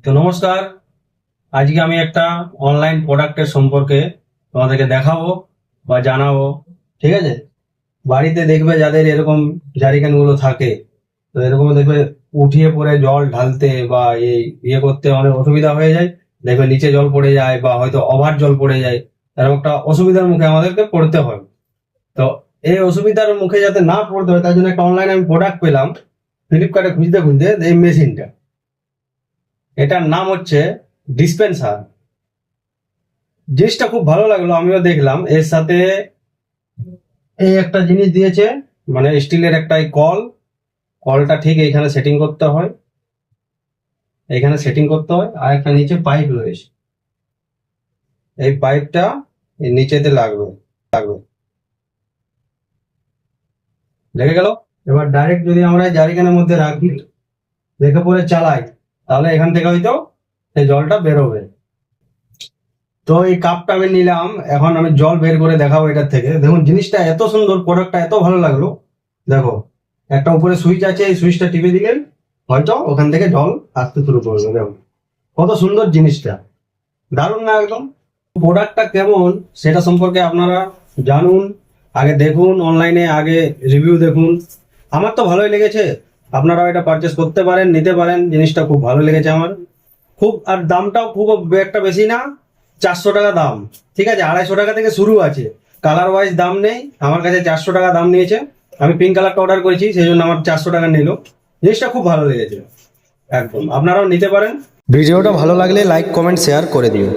তো নমস্কার। আজকে আমি একটা অনলাইন প্রোডাক্টের সম্পর্কে তোমাদেরকে দেখাবো বা জানাবো। ঠিক আছে, বাড়িতে দেখবে যাদের এরকম জারিকান গুলো থাকে, তো এরকম দেখবে উঠিয়ে পড়ে জল ঢালতে বা এই করতে অনেক অসুবিধা হয়ে যায়। দেখবে নিচে জল পড়ে যায় বা হয়তো ওভার জল পড়ে যায়, এরকম একটা অসুবিধার মুখে আমাদেরকে পড়তে হয়। তো এই অসুবিধার মুখে যাতে না পড়তে হয় তার জন্য একটা অনলাইনে আমি প্রোডাক্ট পেলাম ফ্লিপকার্টে খুঁজতে খুঁজতে। এই মেশিনটা, এটার নাম হচ্ছে ডিসপেন্সার। জিনিসটা খুব ভালো লাগলো, আমিও দেখলাম। এর সাথে এই একটা জিনিস দিয়েছে, মানে স্টিলের একটা কলটা ঠিক এইখানে সেটিং করতে হয়, আর একটা নিচে পাইপ রয়েছে। এই পাইপটা এই নিচেতে লাগবে লাগবে লেগে গেল। এবার ডাইরেক্ট যদি আমরা জারিকানের মধ্যে রাখি, রেখে পরে চালাই, তাহলে এখান থেকে হয়তো সেই জলটা বেরোবে। তো এই কাপটা আমি নিলাম, এখন আমি জল বের করে দেখাবো এটার থেকে। দেখুন জিনিসটা এত সুন্দর, প্রোডাক্টটা এত ভালো লাগলো। দেখো, একটা উপরে সুইচ আছে, এই সুইচটা টিপে দিলে হয়তো ওখান থেকে জল আসতে শুরু করবে। দেখো কত সুন্দর জিনিসটা, দারুণ না একদম? প্রোডাক্টটা কেমন সেটা সম্পর্কে আপনারা জানুন, আগে দেখুন অনলাইনে, আগে রিভিউ দেখুন। আমার তো ভালোই লেগেছে, আপনারাও এটা পারচেস করতে পারেন, নিতে পারেন। জিনিসটা খুব ভালো লেগেছে আমার, খুব। আর দামটাও খুব একটা বেশি না, 400 টাকা দাম। ঠিক আছে, 250 টাকা থেকে শুরু আছে, কালার ওয়াইজ দাম নেই। আমার কাছে 400 টাকা দাম নিয়েছে। আমি পিঙ্ক কালারটা অর্ডার করেছি, সেই জন্য আমার 400 টাকা নিল। জিনিসটা খুব ভালো লেগেছে, একদম আপনারাও নিতে পারেন। ভিডিওটা ভালো লাগলে লাইক কমেন্ট শেয়ার করে দিও।